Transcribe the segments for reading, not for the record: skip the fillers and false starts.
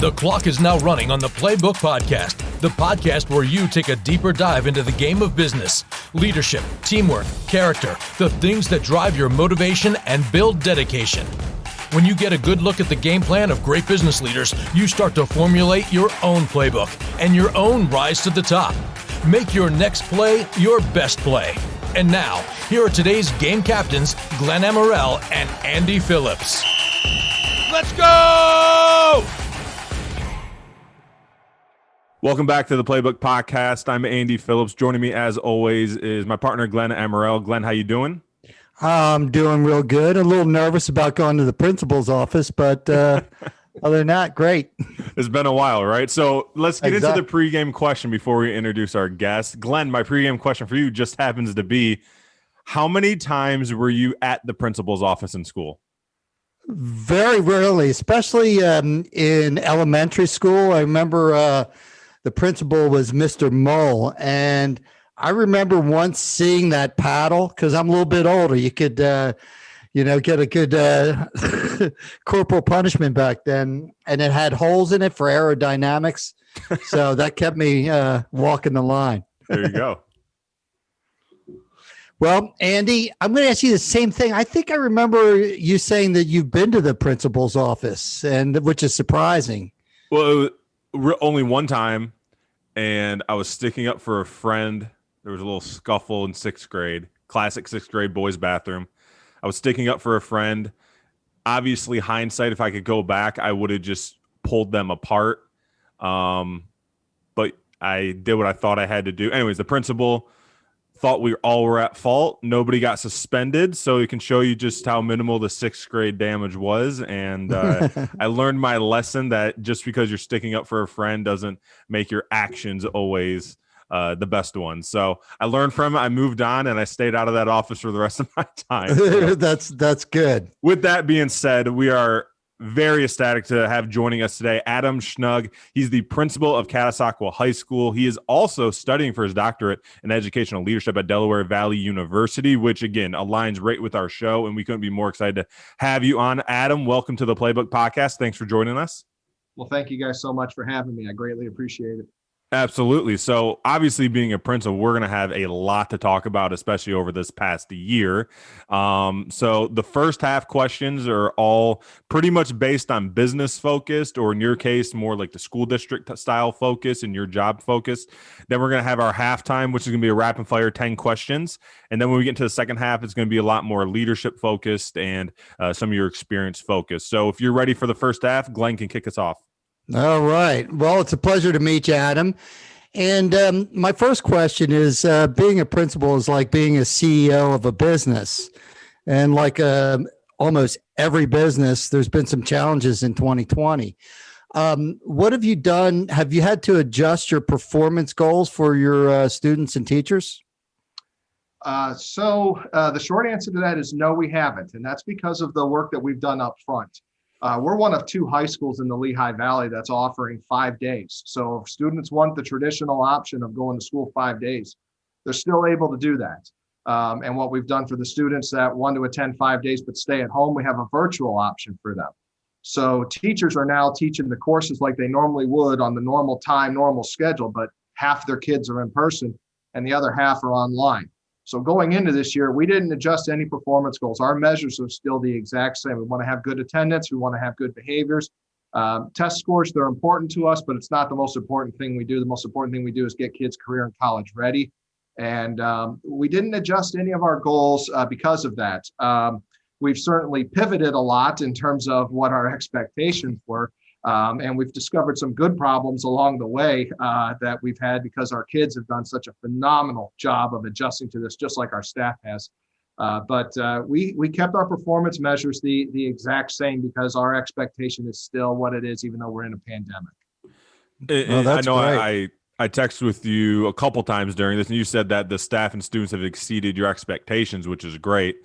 The clock is now running on the Playbook podcast, the podcast where you take a deeper dive into the game of business, leadership, teamwork, character, the things that drive your motivation and build dedication. When you get a good look at the game plan of great business leaders, you start to formulate your own playbook and your own rise to the top. Make your next play your best play. And now, here are today's game captains, Glenn Amaral and Andy Phillips. Let's go! Welcome back to the Playbook podcast. I'm Andy Phillips. Joining me, as always, is my partner, Glenn Amaral. Glenn, how you doing? I'm doing real good. A little nervous about going to the principal's office, but other than that, great. It's been a while, right? So let's get into the pregame question before we introduce our guest. Glenn, my pregame question for you just happens to be, how many times were you at the principal's office in school? Very rarely, especially in elementary school. I remember the principal was Mr. Mull, and I remember once seeing that paddle, because I'm a little bit older. You could, get a good corporal punishment back then, and it had holes in it for aerodynamics. So that kept me walking the line. There you go. Well, Andy, I'm going to ask you the same thing. I think I remember you saying that you've been to the principal's office, and which is surprising. Well, only one time, and I was sticking up for a friend. There was a little scuffle in sixth grade, classic sixth grade boys' bathroom. I was sticking up for a friend. Obviously, hindsight, if I could go back, I would have just pulled them apart. But I did what I thought I had to do. Anyways, the principal thought we all were at fault. Nobody got suspended, so it can show you just how minimal the sixth grade damage was. And I learned my lesson that just because you're sticking up for a friend doesn't make your actions always the best one. So I learned from it. I moved on, and I stayed out of that office for the rest of my time. So, that's good. With that being said, we are very ecstatic to have joining us today Adam Schnug. He's the principal of Catasauqua High School. He is also studying for his doctorate in educational leadership at Delaware Valley University, which again aligns right with our show, and we couldn't be more excited to have you on. Adam, welcome to the Playbook podcast. Thanks for joining us. Well, thank you guys so much for having me. I greatly appreciate it. Absolutely. So obviously being a principal, we're going to have a lot to talk about, especially over this past year. So the first half questions are all pretty much based on business focused, or in your case, more like the school district style focus and your job focused. Then we're going to have our halftime, which is going to be a rapid fire 10 questions. And then when we get into the second half, it's going to be a lot more leadership focused and some of your experience focused. So if you're ready for the first half, Glenn can kick us off. All right. Well, it's a pleasure to meet you, Adam. And my first question is, being a principal is like being a CEO of a business. And like almost every business, there's been some challenges in 2020. What have you done? Have you had to adjust your performance goals for your students and teachers? So the short answer to that is no, we haven't. And that's because of the work that we've done up front. We're one of two high schools in the Lehigh Valley that's offering 5 days. So if students want the traditional option of going to school 5 days, they're still able to do that. And what we've done for the students that want to attend 5 days but stay at home, we have a virtual option for them. So teachers are now teaching the courses like they normally would on the normal time, normal schedule, but half their kids are in person and the other half are online. So going into this year, we didn't adjust any performance goals. Our measures are still the exact same. We want to have good attendance. We want to have good behaviors. Test scores, they're important to us, but it's not the most important thing we do. The most important thing we do is get kids career and college ready. And we didn't adjust any of our goals because of that. We've certainly pivoted a lot in terms of what our expectations were. And we've discovered some good problems along the way that we've had because our kids have done such a phenomenal job of adjusting to this, just like our staff has. But we kept our performance measures the exact same because our expectation is still what it is, even though we're in a pandemic. That's I know great. I texted with you a couple times during this, and you said that the staff and students have exceeded your expectations, which is great.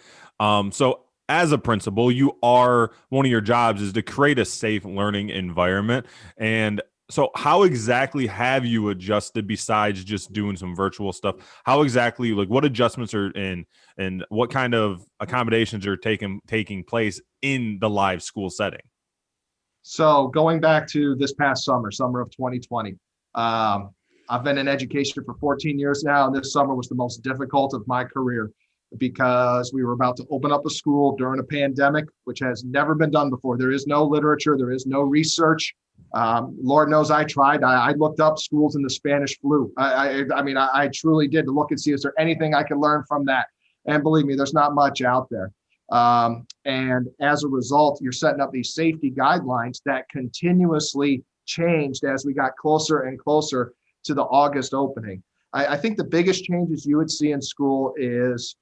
So as a principal, one of your jobs is to create a safe learning environment. And so how exactly have you adjusted besides just doing some virtual stuff? How exactly, like what adjustments are in and what kind of accommodations are taking place in the live school setting? So going back to this past summer of 2020, I've been in education for 14 years now, and this summer was the most difficult of my career because we were about to open up a school during a pandemic, which has never been done before. There is no literature, there is no research. Lord knows I tried. I looked up schools in the Spanish flu. I truly did to look and see, is there anything I can learn from that? And believe me, there's not much out there. And as a result, you're setting up these safety guidelines that continuously changed as we got closer and closer to the August opening. I think the biggest changes you would see in school is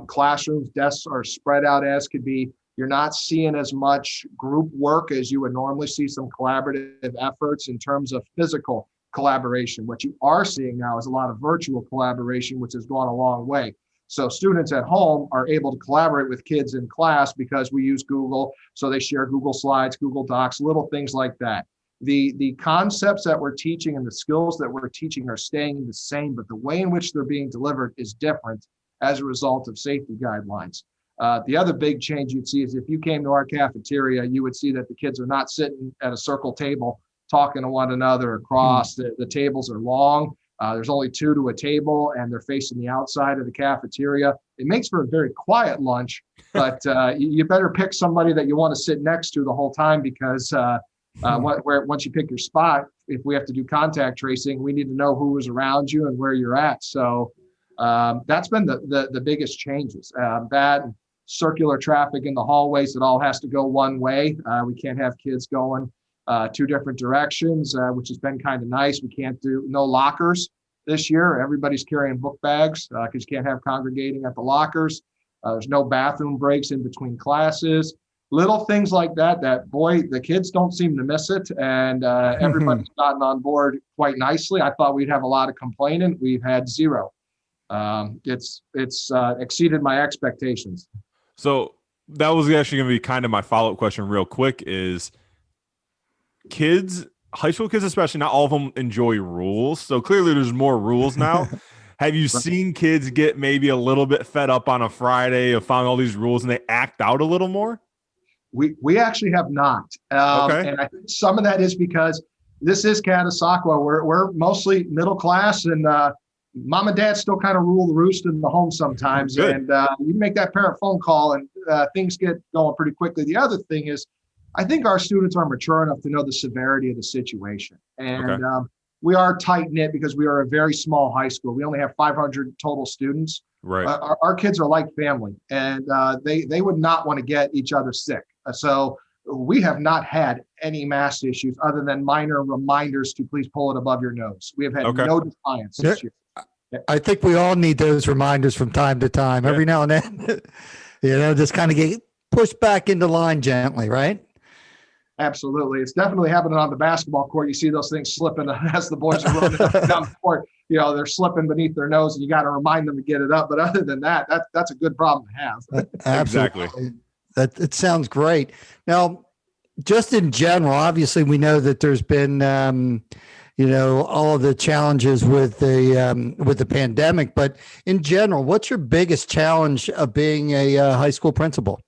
classrooms, desks are spread out as could be. You're not seeing as much group work as you would normally see, some collaborative efforts in terms of physical collaboration. What you are seeing now is a lot of virtual collaboration, which has gone a long way. So students at home are able to collaborate with kids in class because we use Google. So they share Google Slides, Google Docs, little things like that. The concepts that we're teaching and the skills that we're teaching are staying the same, but the way in which they're being delivered is different as a result of safety guidelines. The other big change you'd see is if you came to our cafeteria, you would see that the kids are not sitting at a circle table talking to one another across. The tables are long. There's only 2 to a table, and they're facing the outside of the cafeteria. It makes for a very quiet lunch, but you better pick somebody that you want to sit next to the whole time because once you pick your spot, if we have to do contact tracing, we need to know who is around you and where you're at. So that's been the biggest changes. That circular traffic in the hallways, it all has to go one way. We can't have kids going 2 different directions, which has been kind of nice. We can't do no lockers this year. Everybody's carrying book bags because you can't have congregating at the lockers. There's no bathroom breaks in between classes. Little things like that, boy, the kids don't seem to miss it. And everybody's gotten on board quite nicely. I thought we'd have a lot of complaining. We've had 0. It's exceeded my expectations. So that was actually going to be kind of my follow-up question real quick is kids, high school kids especially, not all of them enjoy rules. So clearly there's more rules now. Have you seen kids get maybe a little bit fed up on a Friday of following all these rules and they act out a little more? We actually have not. Okay. And I think some of that is because this is Catasauqua. We're mostly middle class, and mom and dad still kind of rule the roost in the home sometimes. Good. And you make that parent phone call and things get going pretty quickly. The other thing is, I think our students are mature enough to know the severity of the situation. And we are tight knit because we are a very small high school. We only have 500 total students. Right. Our kids are like family, and they would not want to get each other sick. So we have not had any mass issues other than minor reminders to please pull it above your nose. We have had no defiance this year. I think we all need those reminders from time to time, every now and then, just kind of get pushed back into line gently, right? Absolutely. It's definitely happening on the basketball court. You see those things slipping as the boys are running up and down the court. They're slipping beneath their nose and you got to remind them to get it up. But other than that, that's a good problem to have. Absolutely. Exactly. It sounds great. Now, just in general, obviously we know that there's been, all of the challenges with the pandemic, but in general, what's your biggest challenge of being a high school principal?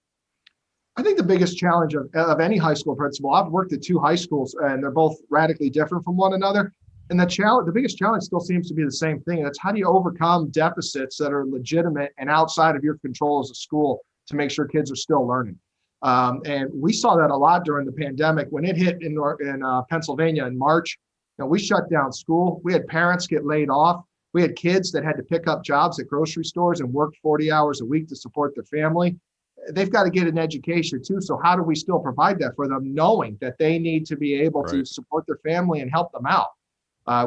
I think the biggest challenge of any high school principal, I've worked at 2 high schools and they're both radically different from one another. And the biggest challenge still seems to be the same thing. That's how do you overcome deficits that are legitimate and outside of your control as a school to make sure kids are still learning. And we saw that a lot during the pandemic. When it hit in Pennsylvania in March, we shut down school. We had parents get laid off. We had kids that had to pick up jobs at grocery stores and work 40 hours a week to support their family. They've got to get an education too. So how do we still provide that for them, knowing that they need to be able to support their family and help them out?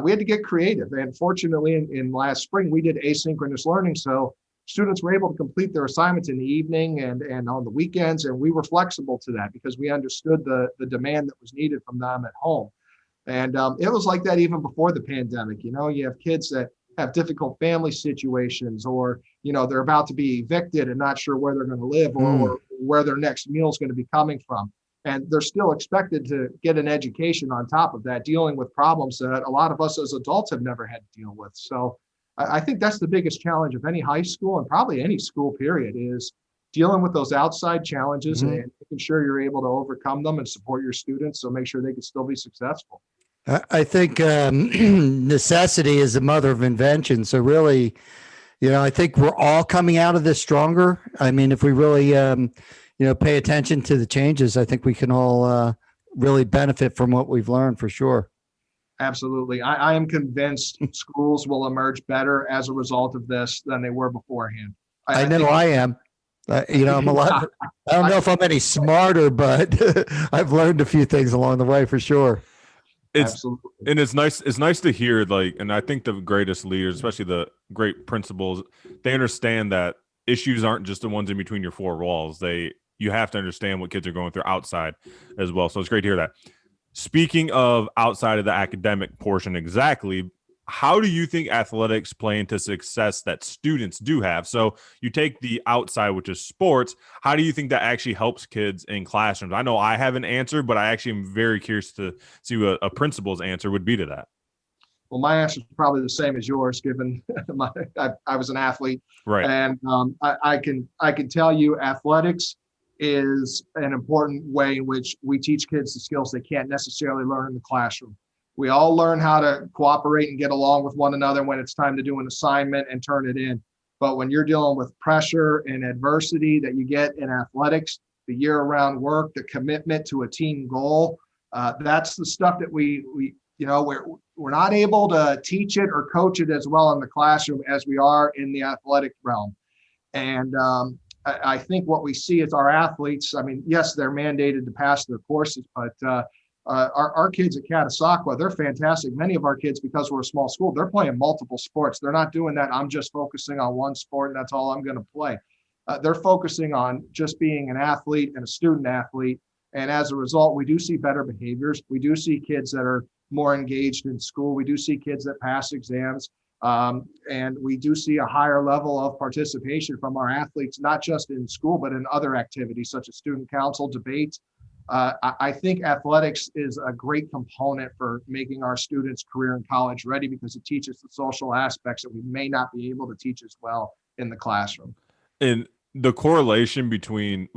We had to get creative. And fortunately, in last spring, we did asynchronous learning. So students were able to complete their assignments in the evening and on the weekends. And we were flexible to that because we understood the demand that was needed from them at home. And it was like that even before the pandemic. You have kids that have difficult family situations, or they're about to be evicted and not sure where they're going to live or where their next meal is going to be coming from. And they're still expected to get an education on top of that, dealing with problems that a lot of us as adults have never had to deal with. So I think that's the biggest challenge of any high school and probably any school period is dealing with those outside challenges and making sure you're able to overcome them and support your students. So make sure they can still be successful. I think necessity is the mother of invention. So really, I think we're all coming out of this stronger. I mean, if we really, pay attention to the changes, I think we can all really benefit from what we've learned for sure. Absolutely. I am convinced schools will emerge better as a result of this than they were beforehand. I know I am. I'm a lot. I don't know if I'm any smarter, but I've learned a few things along the way for sure. Absolutely. And it's nice. It's nice to hear, and I think the greatest leaders, especially the great principals, they understand that issues aren't just the ones in between your four walls. You have to understand what kids are going through outside as well. So it's great to hear that. Speaking of outside of the academic portion, exactly, how do you think athletics play into success that students do have? So you take the outside, which is sports. How do you think that actually helps kids in classrooms? I know I have an answer, but I actually am very curious to see what a principal's answer would be to that. Well, my answer is probably the same as yours, given I was an athlete. Right. And I can tell you athletics is an important way in which we teach kids the skills they can't necessarily learn in the classroom. We all learn how to cooperate and get along with one another when it's time to do an assignment and turn it in. But when you're dealing with pressure and adversity that you get in athletics, the year-round work, the commitment to a team goal, that's the stuff that we're not able to teach it or coach it as well in the classroom as we are in the athletic realm. And I think what we see is our athletes, I mean, yes, they're mandated to pass their courses, but our kids at Catasauqua, they're fantastic. Many of our kids, because we're a small school, they're playing multiple sports. They're not doing that. I'm just focusing on one sport and that's all I'm going to play. They're focusing on just being an athlete and a student athlete. And as a result, we do see better behaviors. We do see kids that are more engaged in school. We do see kids that pass exams. And we do see a higher level of participation from our athletes, not just in school, but in other activities such as student council, debates. I think athletics is a great component for making our students career and college ready because it teaches the social aspects that we may not be able to teach as well in the classroom. And the correlation between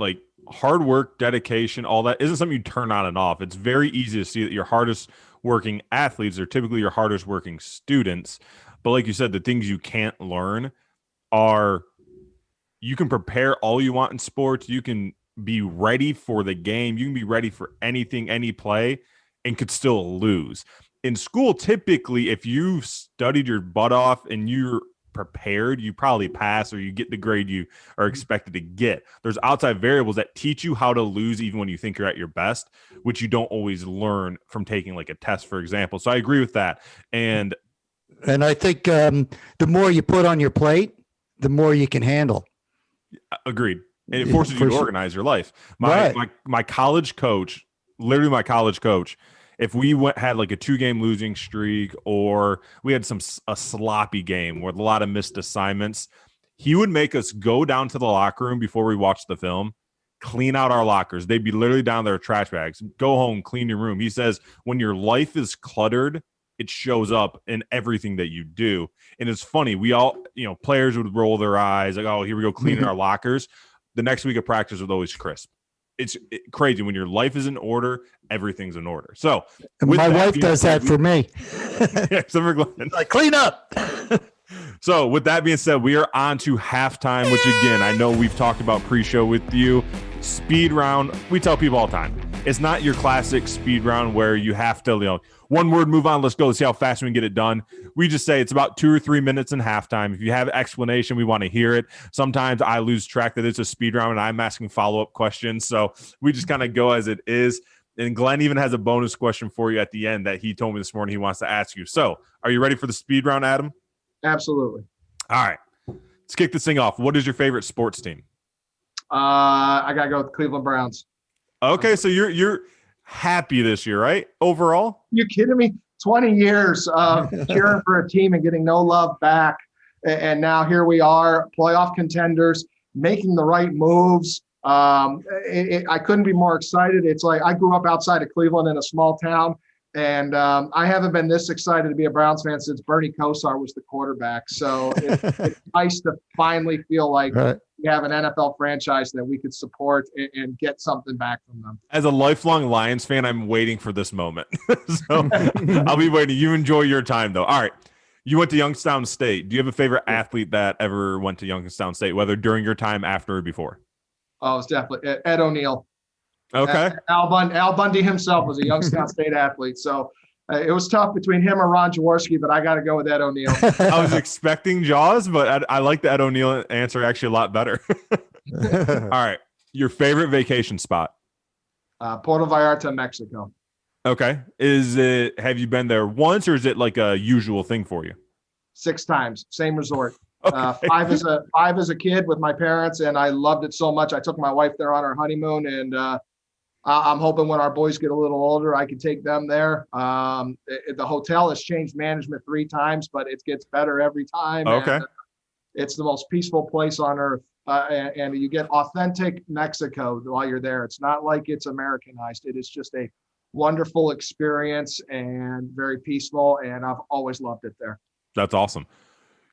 hard work, dedication, all that isn't something you turn on and off. It's very easy to see that your hardest working athletes are typically your hardest working students. But like you said, the things you can't learn are you can prepare all you want in sports. You can be ready for the game. You can be ready for anything, any play, and could still lose. In school, typically, if you've studied your butt off and you're prepared, you probably pass or you get the grade you are expected to get. There's outside variables that teach you how to lose even when you think you're at your best, which you don't always learn from taking a test, for example. So I agree with that. And I think the more you put on your plate, the more you can handle. Agreed. And it forces you to organize your life. My college coach, literally my college coach, if we had a 2-game losing streak or we had a sloppy game with a lot of missed assignments, he would make us go down to the locker room before we watched the film, clean out our lockers. They'd be literally down there, trash bags, go home, clean your room. He says, when your life is cluttered, it shows up in everything that you do. And it's funny. We all, players would roll their eyes oh, here we go cleaning our lockers. The next week of practice was always crisp. It's crazy. When your life is in order, everything's in order. So my wife does that for me. Yeah, clean up. So with that being said, we are on to halftime, which again, I know we've talked about pre-show with you. Speed round, we tell people all the time, it's not your classic speed round where you have to, one word, move on, let's go, let's see how fast we can get it done. We just say it's about 2 or 3 minutes in halftime. If you have an explanation, we want to hear it. Sometimes I lose track that it's a speed round and I'm asking follow-up questions. So we just kind of go as it is. And Glenn even has a bonus question for you at the end that he told me this morning he wants to ask you. So are you ready for the speed round, Adam? Absolutely. All right. Let's kick this thing off. What is your favorite sports team? I got to go with the Cleveland Browns. Okay, so you're happy this year, right? Overall? You kidding me? 20 years of cheering for a team and getting no love back. And now here we are, playoff contenders, making the right moves. I couldn't be more excited. It's like I grew up outside of Cleveland in a small town. And I haven't been this excited to be a Browns fan since Bernie Kosar was the quarterback. So it's nice to finally feel like we have an NFL franchise that we could support and get something back from them. As a lifelong Lions fan, I'm waiting for this moment. So I'll be waiting. You enjoy your time, though. All right. You went to Youngstown State. Do you have a favorite athlete that ever went to Youngstown State, whether during your time, after, or before? Oh, it's definitely Ed O'Neill. Okay. Al Bundy himself was a Youngstown State athlete. So it was tough between him or Ron Jaworski, but I got to go with Ed O'Neill. I was expecting Jaws, but I like the Ed O'Neill answer actually a lot better. All right. Your favorite vacation spot? Puerto Vallarta, Mexico. Okay. Have you been there once, or is it like a usual thing for you? 6 times, same resort. Okay. 5 as a kid with my parents, and I loved it so much. I took my wife there on our honeymoon, and I'm hoping when our boys get a little older, I can take them there. The hotel has changed management 3 times, but it gets better every time. Okay. And it's the most peaceful place on earth. And you get authentic Mexico while you're there. It's not like it's Americanized. It is just a wonderful experience and very peaceful. And I've always loved it there. That's awesome.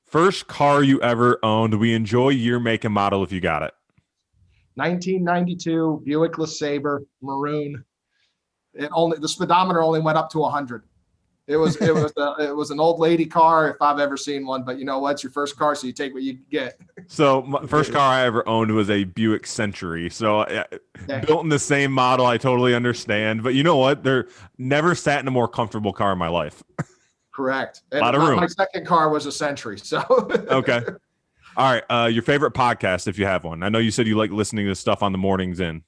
First car you ever owned. We enjoy year, make, and model if you got it. 1992 Buick LeSabre maroon. The speedometer only went up to 100. It was an old lady car if I've ever seen one. But you know what? It's your first car, so you take what you get. So my first car I ever owned was a Buick Century. So built in the same model, I totally understand. But you know what? They're never sat in a more comfortable car in my life. Correct. And a lot of room. My second car was a Century. So okay. All right. Your favorite podcast, if you have one. I know you said you like listening to stuff on the mornings in.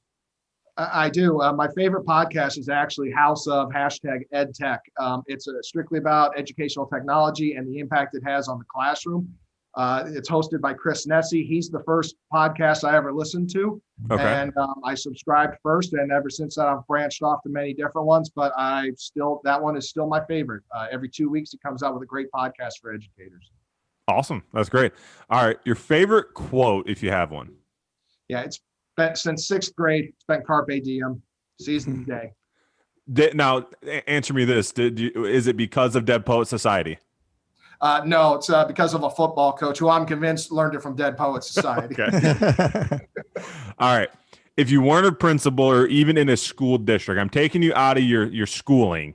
I do. My favorite podcast is actually House of #EdTech. It's strictly about educational technology and the impact it has on the classroom. It's hosted by Chris Nessie. He's the first podcast I ever listened to. Okay. And I subscribed first, and ever since that, I've branched off to many different ones, but that one is still my favorite. Every 2 weeks, he comes out with a great podcast for educators. Awesome. That's great. All right. Your favorite quote, if you have one. Yeah, it's been since 6th grade. It's been Carpe Diem, seize the day. Now, answer me this. Is it because of Dead Poet Society? No, it's because of a football coach who I'm convinced learned it from Dead Poet Society. Okay. All right. If you weren't a principal or even in a school district, I'm taking you out of your schooling,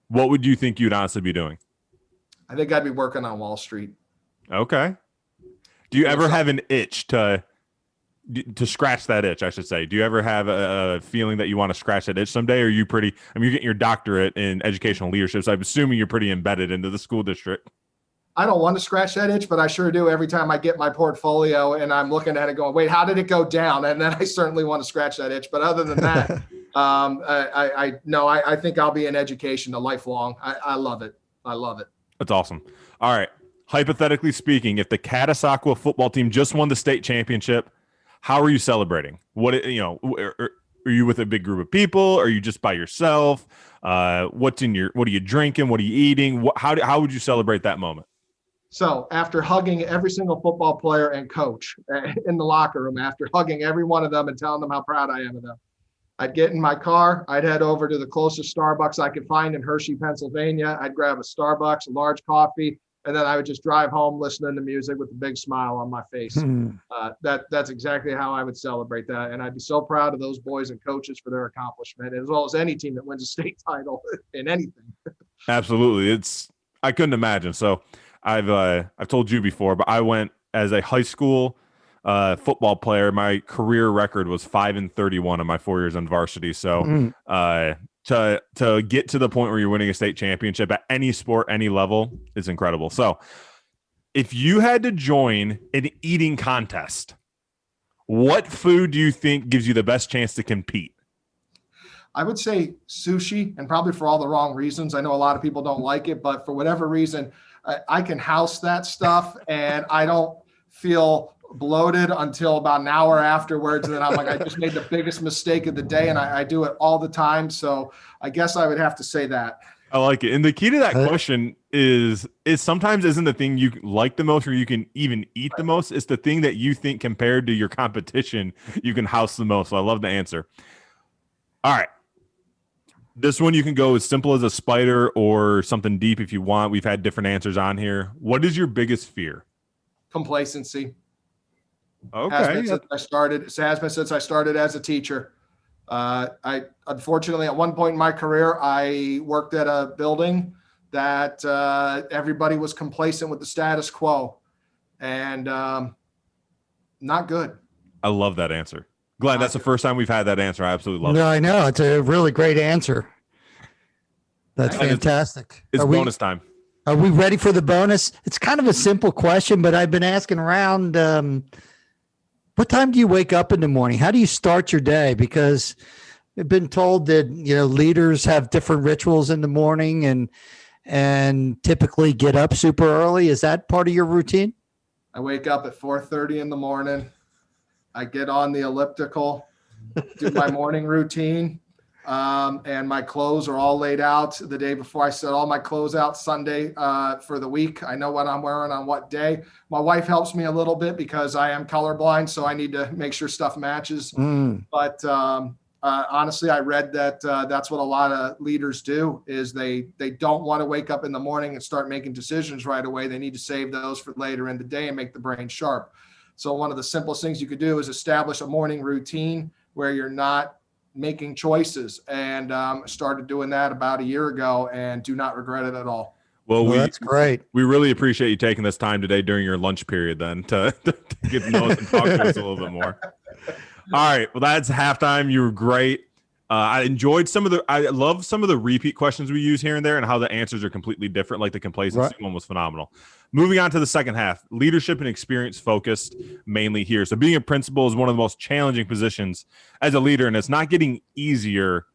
what would you think you'd honestly be doing? I think I'd be working on Wall Street. Okay. Do you ever have an itch to scratch that itch, I should say? Do you ever have a feeling that you want to scratch that itch someday? Or are you you're getting your doctorate in educational leadership, so I'm assuming you're pretty embedded into the school district. I don't want to scratch that itch, but I sure do every time I get my portfolio and I'm looking at it going, wait, how did it go down? And then I certainly want to scratch that itch. But other than that, I think I'll be in education a lifelong. I love it. I love it. That's awesome. All right. Hypothetically speaking, if the Catasauqua football team just won the state championship, how are you celebrating? Are you with a big group of people? Are you just by yourself? What are you drinking? What are you eating? How would you celebrate that moment? So after hugging every single football player and coach in the locker room, after hugging every one of them and telling them how proud I am of them, I'd get in my car. I'd head over to the closest Starbucks I could find in Hershey, Pennsylvania. I'd grab a Starbucks, a large coffee, and then I would just drive home listening to music with a big smile on my face. That's exactly how I would celebrate that. And I'd be so proud of those boys and coaches for their accomplishment, as well as any team that wins a state title in anything. Absolutely. I couldn't imagine. So I've told you before, but I went as a high school football player. My career record was 5-31 in my 4 years on varsity. So to get to the point where you're winning a state championship at any sport, any level is incredible. So if you had to join an eating contest, what food do you think gives you the best chance to compete? I would say sushi, and probably for all the wrong reasons. I know a lot of people don't like it, but for whatever reason, I can house that stuff and I don't feel bloated until about an hour afterwards. And then I'm like, I just made the biggest mistake of the day, and I do it all the time. So I guess I would have to say that. I like it. And the key to that question is sometimes isn't the thing you like the most or you can even eat the most. It's the thing that you think compared to your competition, you can house the most. So I love the answer. All right. This one you can go as simple as a spider or something deep if you want. We've had different answers on here. What is your biggest fear? Complacency. Okay. Has been since I started as a teacher. I unfortunately, at one point in my career, I worked at a building that everybody was complacent with the status quo, and not good. I love that answer. Glenn, that's the first time we've had that answer. I absolutely love it. No, I know. It's a really great answer. That's fantastic. It's bonus time. Are we ready for the bonus? It's kind of a simple question, but I've been asking around, what time do you wake up in the morning? How do you start your day? Because I've been told that, leaders have different rituals in the morning and typically get up super early. Is that part of your routine? I wake up at 4:30 in the morning. I get on the elliptical, do my morning routine, and my clothes are all laid out the day before. I set all my clothes out Sunday for the week. I know what I'm wearing on what day. My wife helps me a little bit because I am colorblind, so I need to make sure stuff matches. But honestly, I read that that's what a lot of leaders do is they don't want to wake up in the morning and start making decisions right away. They need to save those for later in the day and make the brain sharp. So one of the simplest things you could do is establish a morning routine where you're not making choices, and started doing that about a year ago and do not regret it at all. Well, that's great. We really appreciate you taking this time today during your lunch period then to get to know us and talk to us a little bit more. All right. Well, that's halftime. You were great. I enjoyed I love some of the repeat questions we use here and there and how the answers are completely different. Like the complacency one was phenomenal. Moving on to the second half, leadership and experience focused mainly here. So being a principal is one of the most challenging positions as a leader, and it's not getting easier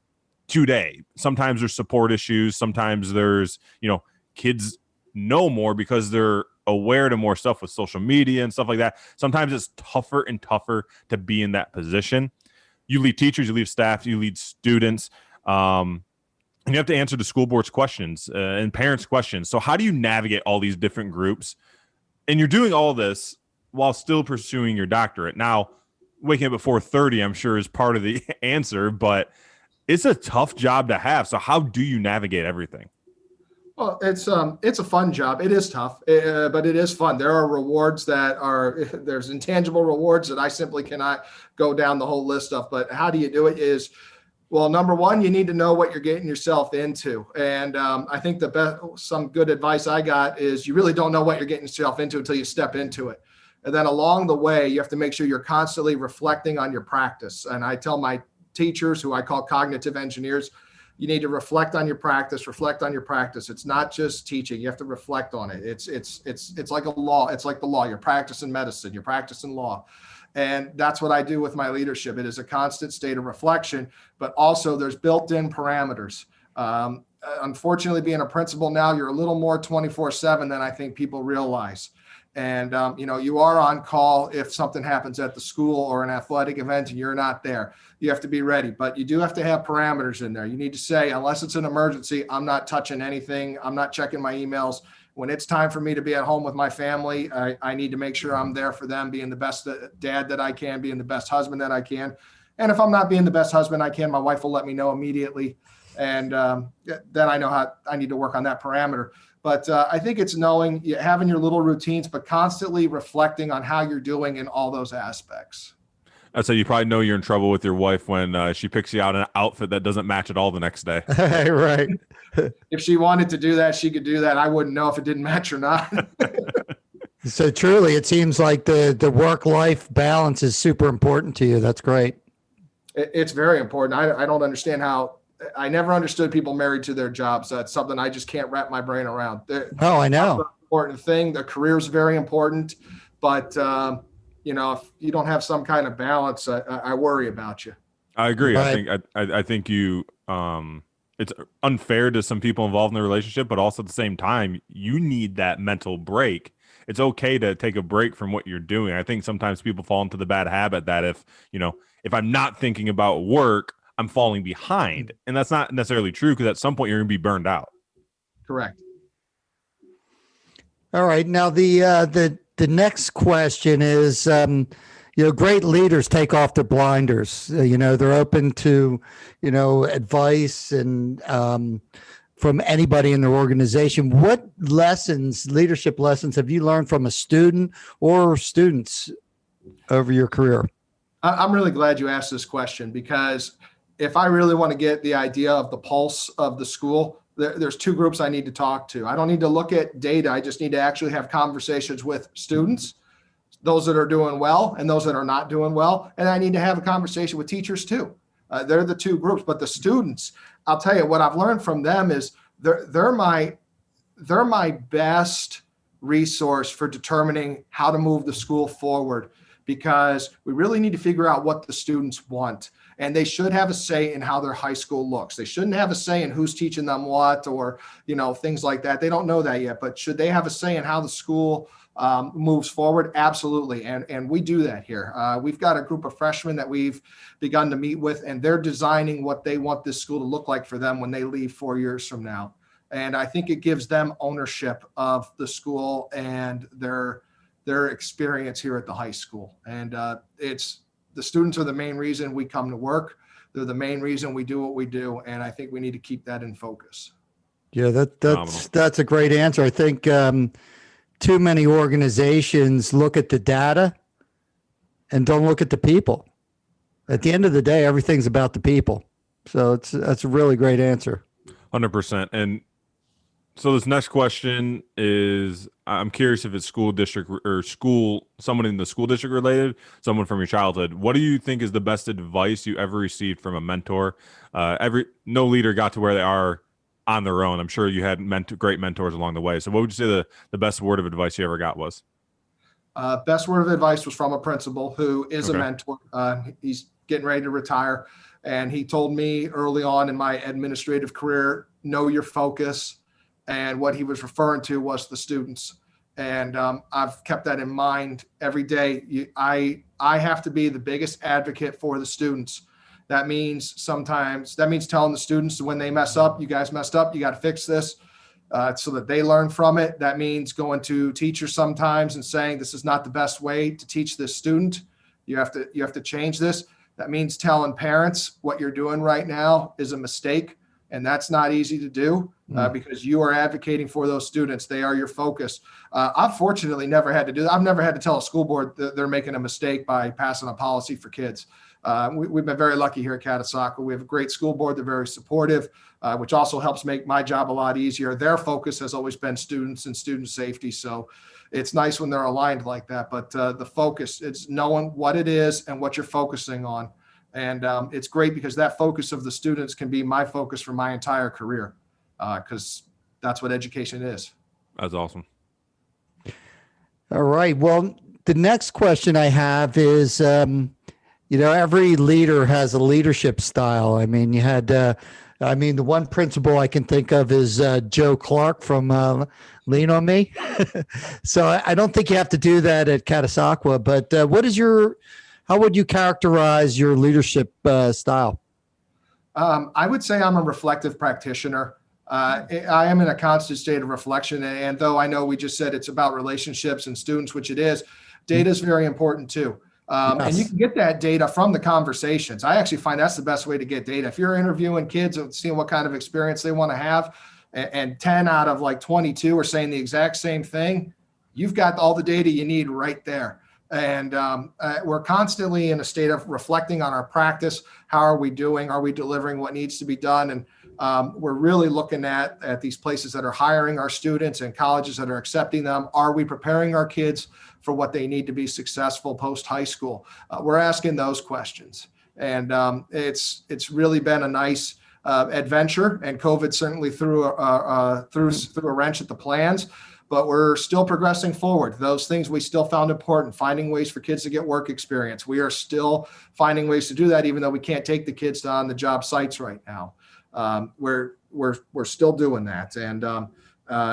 today. Sometimes there's support issues. Sometimes there's, kids know more because they're aware to more stuff with social media and stuff like that. Sometimes it's tougher and tougher to be in that position. You lead teachers, you lead staff, you lead students, and you have to answer the school board's questions and parents' questions. So how do you navigate all these different groups? And you're doing all this while still pursuing your doctorate. Now, waking up at 4:30, I'm sure, is part of the answer, but it's a tough job to have. So how do you navigate everything? Well, it's a fun job. It is tough, but it is fun. There are rewards there's intangible rewards that I simply cannot go down the whole list of. But how do you do it is, well, number one, you need to know what you're getting yourself into. And I think some good advice I got is you really don't know what you're getting yourself into until you step into it. And then along the way, you have to make sure you're constantly reflecting on your practice. And I tell my teachers, who I call cognitive engineers, you need to reflect on your practice. It's not just teaching. You have to reflect on it. It's like a law. It's like the law. You're practicing medicine. You're practicing law. And that's what I do with my leadership. It is a constant state of reflection, but also there's built-in parameters. Unfortunately, being a principal now, you're a little more 24/7 than I think people realize. And, you are on call if something happens at the school or an athletic event and you're not there. You have to be ready, but you do have to have parameters in there. You need to say, unless it's an emergency, I'm not touching anything. I'm not checking my emails. When it's time for me to be at home with my family, I need to make sure I'm there for them, being the best dad that I can, being the best husband that I can. And if I'm not being the best husband I can, my wife will let me know immediately. And then I know how I need to work on that parameter. But I think it's having your little routines, but constantly reflecting on how you're doing in all those aspects. So you probably know you're in trouble with your wife when she picks you out an outfit that doesn't match at all the next day. Right. If she wanted to do that, she could do that. I wouldn't know if it didn't match or not. So truly, it seems like the work-life balance is super important to you. That's great. It's very important. I don't understand how. I never understood people married to their jobs. That's something I just can't wrap my brain around. Oh, I know. That's an important thing. The career is very important, but if you don't have some kind of balance, I worry about you. I agree. Right. I think you it's unfair to some people involved in the relationship, but also at the same time, you need that mental break. It's okay to take a break from what you're doing. I think sometimes people fall into the bad habit that if I'm not thinking about work, I'm falling behind. And that's not necessarily true, because at some point you're going to be burned out. Correct. All right. Now the next question is, Great leaders take off their blinders. They're open to, advice and from anybody in their organization. What leadership lessons have you learned from a student or students over your career? I'm really glad you asked this question, because if I really want to get the idea of the pulse of the school, there's two groups I need to talk to. I don't need to look at data. I just need to actually have conversations with students, those that are doing well and those that are not doing well. And I need to have a conversation with teachers too. They're the two groups, but the students, I'll tell you what I've learned from them is they're my best resource for determining how to move the school forward, because we really need to figure out what the students want. And they should have a say in how their high school looks. They shouldn't have a say in who's teaching them what, or, things like that. They don't know that yet, but should they have a say in how the school moves forward? Absolutely. And we do that here. We've got a group of freshmen that we've begun to meet with, and they're designing what they want this school to look like for them when they leave 4 years from now. And I think it gives them ownership of the school and their experience here at the high school. And the students are the main reason we come to work. They're the main reason we do what we do. And I think we need to keep that in focus. Yeah, that's a great answer. I think too many organizations look at the data and don't look at the people. At the end of the day, everything's about the people. So that's a really great answer. 100%. And so this next question is, I'm curious if it's school district or someone in the school district related, someone from your childhood. What do you think is the best advice you ever received from a mentor? No leader got to where they are on their own. I'm sure you had great mentors along the way. So what would you say the best word of advice you ever got was? Best word of advice was from a principal who is a mentor. He's getting ready to retire. And he told me early on in my administrative career, know your focus. And what he was referring to was the students. And I've kept that in mind every day. I have to be the biggest advocate for the students. That means telling the students when they mess up, you guys messed up, you got to fix this so that they learn from it. That means going to teachers sometimes and saying, this is not the best way to teach this student. You have to change this. That means telling parents what you're doing right now is a mistake. And that's not easy to do because you are advocating for those students. They are your focus. I've fortunately never had to do that. I've never had to tell a school board that they're making a mistake by passing a policy for kids. We've been very lucky here at Catasauqua. We have a great school board. They're very supportive, which also helps make my job a lot easier. Their focus has always been students and student safety. So it's nice when they're aligned like that. But the focus, it's knowing what it is and what you're focusing on. And it's great because that focus of the students can be my focus for my entire career, because that's what education is. That's awesome. All right. Well, the next question I have is, every leader has a leadership style. I mean, the one principal I can think of is Joe Clark from Lean on Me. So I don't think you have to do that at Catasauqua, but how would you characterize your leadership style? I would say I'm a reflective practitioner. I am in a constant state of reflection. And though I know we just said it's about relationships and students, which it is, data is very important too. Yes. And you can get that data from the conversations. I actually find that's the best way to get data. If you're interviewing kids and seeing what kind of experience they want to have, and 10 out of 22 are saying the exact same thing, you've got all the data you need right there. And we're constantly in a state of reflecting on our practice. How are we doing? Are we delivering what needs to be done? And we're really looking at these places that are hiring our students and colleges that are accepting them. Are we preparing our kids for what they need to be successful post high school? We're asking those questions. And it's really been a nice adventure. And COVID certainly threw a wrench at the plans. But we're still progressing forward. Those things we still found important, finding ways for kids to get work experience. We are still finding ways to do that, even though we can't take the kids to on the job sites right now. We're still doing that. And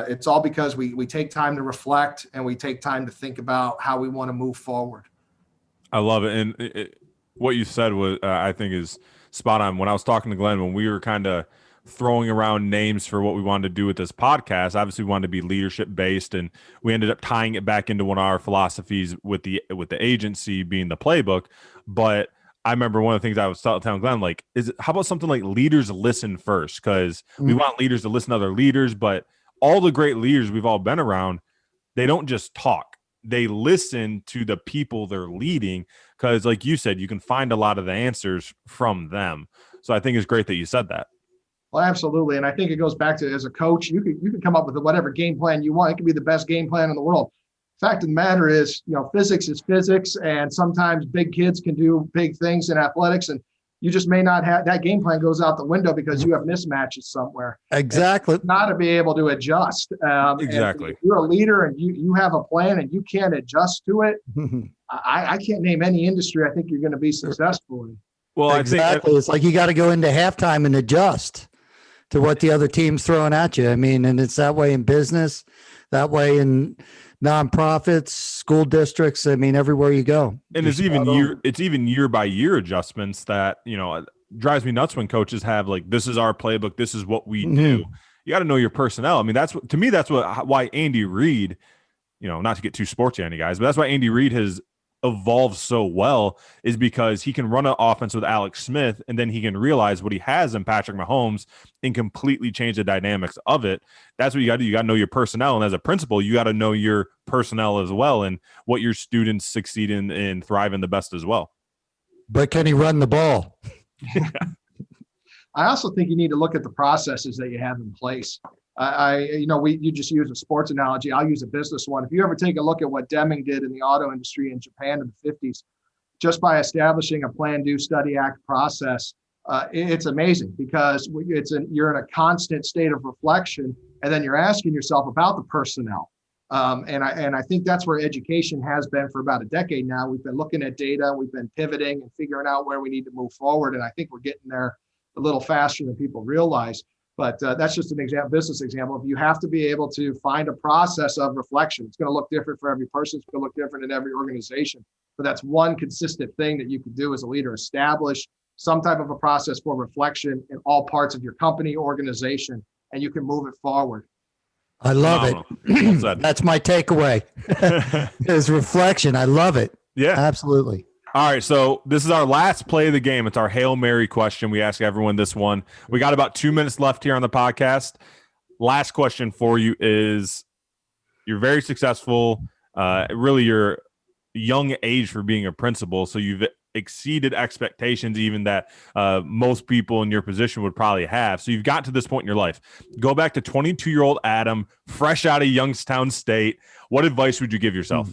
it's all because we take time to reflect and we take time to think about how we want to move forward. I love it. And what you said was, I think is spot on. When I was talking to Glenn, when we were kind of throwing around names for what we wanted to do with this podcast. Obviously, we wanted to be leadership based, and we ended up tying it back into one of our philosophies with the agency being the Playbook. But I remember one of the things I was telling Glenn, like, how about something like leaders listen first? Because we want leaders to listen to other leaders, but all the great leaders we've all been around, they don't just talk. They listen to the people they're leading, because like you said, you can find a lot of the answers from them. So I think it's great that you said that. Well, absolutely. And I think it goes back to, as a coach, you can come up with whatever game plan you want. It can be the best game plan in the world. Fact of the matter is, physics is physics, and sometimes big kids can do big things in athletics, and you just may not have that game plan goes out the window because you have mismatches somewhere. Exactly. Not to be able to adjust. Exactly. If you're a leader and you have a plan and you can't adjust to it, I can't name any industry I think you're going to be successful in. Well, exactly. It's like you got to go into halftime and adjust to what the other team's throwing at you. I mean, and it's that way in business, that way in nonprofits, school districts. I mean, everywhere you go. And it's even year by year adjustments that, it drives me nuts when coaches have like, this is our playbook, this is what we do. You got to know your personnel. I mean, that's why Andy Reid, not to get too sportsy on you guys, but that's why Andy Reid has evolved so well, is because he can run an offense with Alex Smith, and then he can realize what he has in Patrick Mahomes and completely change the dynamics of it. That's what you got to do. You got to know your personnel. And as a principal, you got to know your personnel as well, and what your students succeed in and thrive in the best as well. But can he run the ball? I also think you need to look at the processes that you have in place. You just use a sports analogy. I'll use a business one. If you ever take a look at what Deming did in the auto industry in Japan in the 50s, just by establishing a plan, do, study, act process, it's amazing, because you're in a constant state of reflection, and then you're asking yourself about the personnel. And I think that's where education has been for about a decade now. We've been looking at data, we've been pivoting and figuring out where we need to move forward. And I think we're getting there a little faster than people realize. But that's just an business example. If you have to be able to find a process of reflection, it's going to look different for every person. It's going to look different in every organization. But that's one consistent thing that you can do as a leader: establish some type of a process for reflection in all parts of your company, organization, and you can move it forward. I love it. That's my takeaway. Is reflection. I love it. Yeah, absolutely. All right, so this is our last play of the game. It's our Hail Mary question. We ask everyone this one. We got about 2 minutes left here on the podcast. Last question for you is, you're very successful. Really, you're young age for being a principal, so you've exceeded expectations even that most people in your position would probably have. So you've got to this point in your life. Go back to 22-year-old Adam, fresh out of Youngstown State. What advice would you give yourself?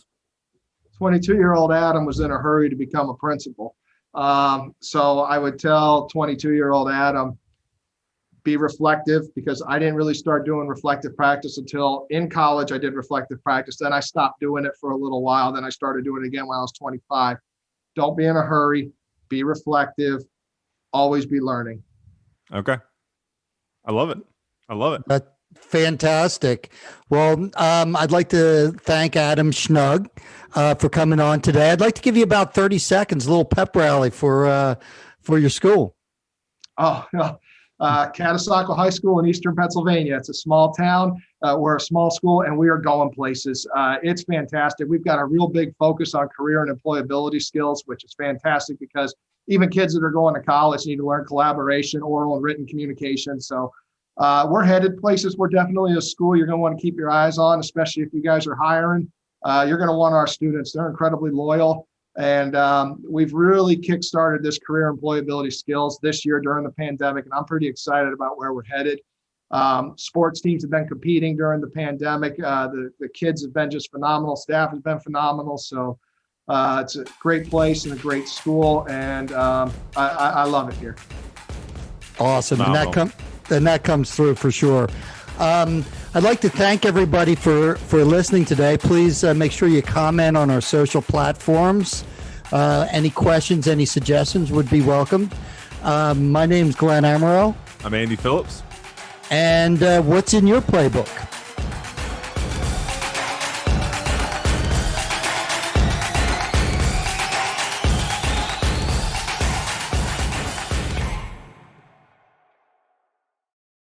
22-year-old Adam was in a hurry to become a principal. So I would tell 22-year-old Adam, be reflective, because I didn't really start doing reflective practice until in college. I did reflective practice. Then I stopped doing it for a little while. Then I started doing it again when I was 25. Don't be in a hurry. Be reflective. Always be learning. Okay. I love it. That's fantastic. Well, I'd like to thank Adam Schnug for coming on today. I'd like to give you about 30 seconds, a little pep rally for your school. Catasauqua High School in Eastern Pennsylvania. It's a small town. We're a small school, and we are going places. It's fantastic. We've got a real big focus on career and employability skills, which is fantastic, because even kids that are going to college need to learn collaboration, oral and written communication. So we're headed places. We're definitely a school you're going to want to keep your eyes on, especially if you guys are hiring. You're going to want our students. They're incredibly loyal. And we've really kickstarted this career employability skills this year during the pandemic, and I'm pretty excited about where we're headed. Sports teams have been competing during the pandemic. The kids have been just phenomenal. Staff has been phenomenal. So it's a great place and a great school, and I love it here. Awesome. And that comes through for sure. I'd like to thank everybody for listening today. Please make sure you comment on our social platforms. Any questions, any suggestions would be welcomed. My name's Glenn Amaro. I'm Andy Phillips. And what's in your playbook?